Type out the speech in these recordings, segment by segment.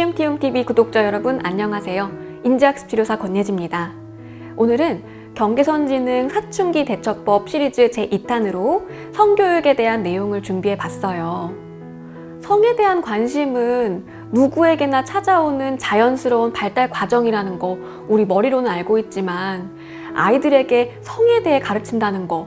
키움키움TV 구독자 여러분 안녕하세요. 인지학습 치료사 권예지입니다. 오늘은 경계선지능 사춘기 대처법 시리즈 제2탄으로 성교육에 대한 내용을 준비해 봤어요. 성에 대한 관심은 누구에게나 찾아오는 자연스러운 발달 과정이라는 거 우리 머리로는 알고 있지만 아이들에게 성에 대해 가르친다는 거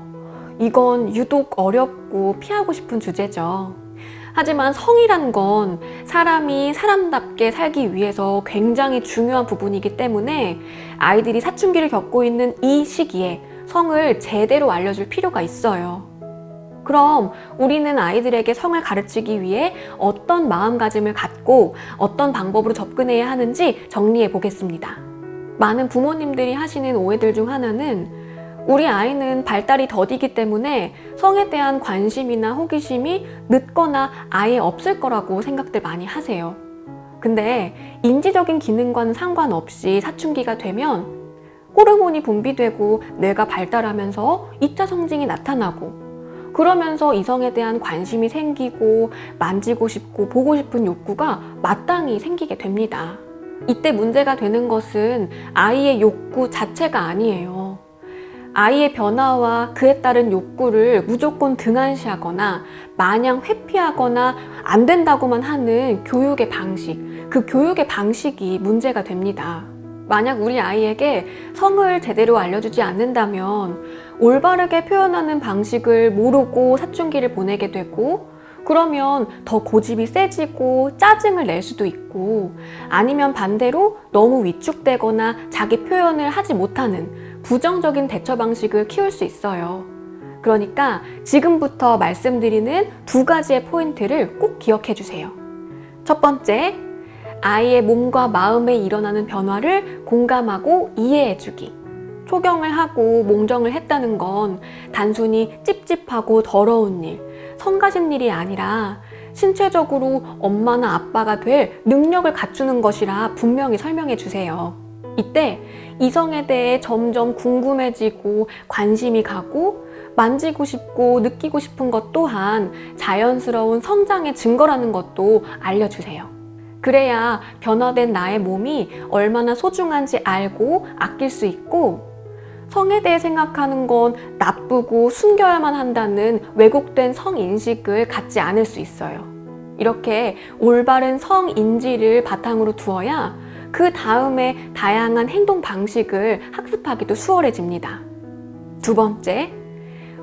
이건 유독 어렵고 피하고 싶은 주제죠. 하지만 성이란 건 사람이 사람답게 살기 위해서 굉장히 중요한 부분이기 때문에 아이들이 사춘기를 겪고 있는 이 시기에 성을 제대로 알려줄 필요가 있어요. 그럼 우리는 아이들에게 성을 가르치기 위해 어떤 마음가짐을 갖고 어떤 방법으로 접근해야 하는지 정리해 보겠습니다. 많은 부모님들이 하시는 오해들 중 하나는 우리 아이는 발달이 더디기 때문에 성에 대한 관심이나 호기심이 늦거나 아예 없을 거라고 생각들 많이 하세요. 근데 인지적인 기능과는 상관없이 사춘기가 되면 호르몬이 분비되고 뇌가 발달하면서 2차 성징이 나타나고 그러면서 이성에 대한 관심이 생기고 만지고 싶고 보고 싶은 욕구가 마땅히 생기게 됩니다. 이때 문제가 되는 것은 아이의 욕구 자체가 아니에요. 아이의 변화와 그에 따른 욕구를 무조건 등한시하거나 마냥 회피하거나 안 된다고만 하는 교육의 방식, 그 교육의 방식이 문제가 됩니다. 만약 우리 아이에게 성을 제대로 알려주지 않는다면 올바르게 표현하는 방식을 모르고 사춘기를 보내게 되고 그러면 더 고집이 세지고 짜증을 낼 수도 있고 아니면 반대로 너무 위축되거나 자기 표현을 하지 못하는 부정적인 대처 방식을 키울 수 있어요. 그러니까 지금부터 말씀드리는 두 가지의 포인트를 꼭 기억해 주세요. 첫 번째, 아이의 몸과 마음에 일어나는 변화를 공감하고 이해해 주기. 초경을 하고 몽정을 했다는 건 단순히 찝찝하고 더러운 일, 성가신 일이 아니라 신체적으로 엄마나 아빠가 될 능력을 갖추는 것이라 분명히 설명해 주세요. 이때 이성에 대해 점점 궁금해지고 관심이 가고 만지고 싶고 느끼고 싶은 것 또한 자연스러운 성장의 증거라는 것도 알려주세요. 그래야 변화된 나의 몸이 얼마나 소중한지 알고 아낄 수 있고 성에 대해 생각하는 건 나쁘고 숨겨야만 한다는 왜곡된 성인식을 갖지 않을 수 있어요. 이렇게 올바른 성인지를 바탕으로 두어야 그 다음에 다양한 행동 방식을 학습하기도 수월해집니다. 두 번째,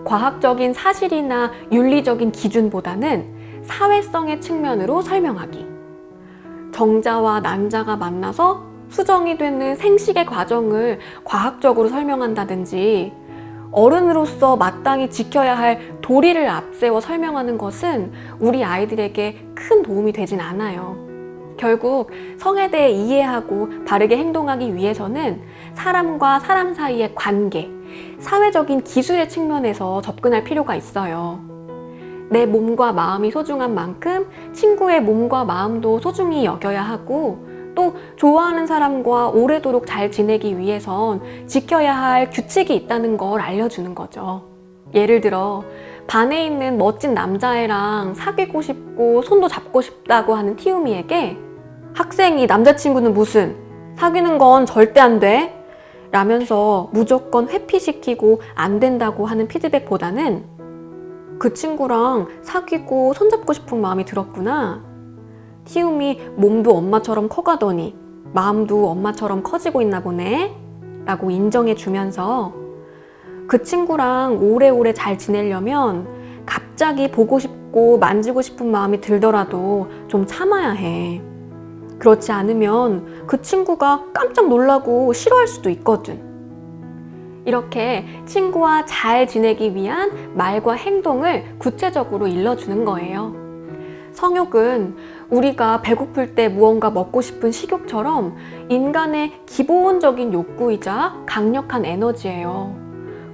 과학적인 사실이나 윤리적인 기준보다는 사회성의 측면으로 설명하기. 정자와 난자가 만나서 수정이 되는 생식의 과정을 과학적으로 설명한다든지 어른으로서 마땅히 지켜야 할 도리를 앞세워 설명하는 것은 우리 아이들에게 큰 도움이 되진 않아요. 결국 성에 대해 이해하고 바르게 행동하기 위해서는 사람과 사람 사이의 관계, 사회적인 기술의 측면에서 접근할 필요가 있어요. 내 몸과 마음이 소중한 만큼 친구의 몸과 마음도 소중히 여겨야 하고 또 좋아하는 사람과 오래도록 잘 지내기 위해선 지켜야 할 규칙이 있다는 걸 알려주는 거죠. 예를 들어 반에 있는 멋진 남자애랑 사귀고 싶고 손도 잡고 싶다고 하는 티우미에게 학생이 남자친구는 무슨 사귀는 건 절대 안 돼 라면서 무조건 회피시키고 안 된다고 하는 피드백보다는 그 친구랑 사귀고 손잡고 싶은 마음이 들었구나, 티움이 몸도 엄마처럼 커가더니 마음도 엄마처럼 커지고 있나 보네 라고 인정해 주면서 그 친구랑 오래오래 잘 지내려면 갑자기 보고 싶고 만지고 싶은 마음이 들더라도 좀 참아야 해. 그렇지 않으면 그 친구가 깜짝 놀라고 싫어할 수도 있거든. 이렇게 친구와 잘 지내기 위한 말과 행동을 구체적으로 일러주는 거예요. 성욕은 우리가 배고플 때 무언가 먹고 싶은 식욕처럼 인간의 기본적인 욕구이자 강력한 에너지예요.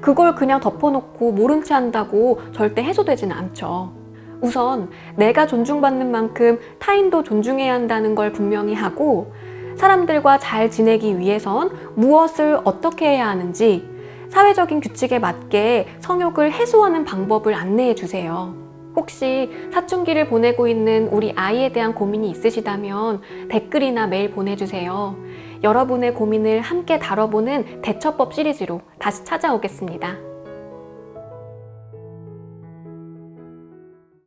그걸 그냥 덮어놓고 모른 채 한다고 절대 해소되진 않죠. 우선 내가 존중받는 만큼 타인도 존중해야 한다는 걸 분명히 하고 사람들과 잘 지내기 위해선 무엇을 어떻게 해야 하는지 사회적인 규칙에 맞게 성욕을 해소하는 방법을 안내해 주세요. 혹시 사춘기를 보내고 있는 우리 아이에 대한 고민이 있으시다면 댓글이나 메일 보내주세요. 여러분의 고민을 함께 다뤄보는 대처법 시리즈로 다시 찾아오겠습니다.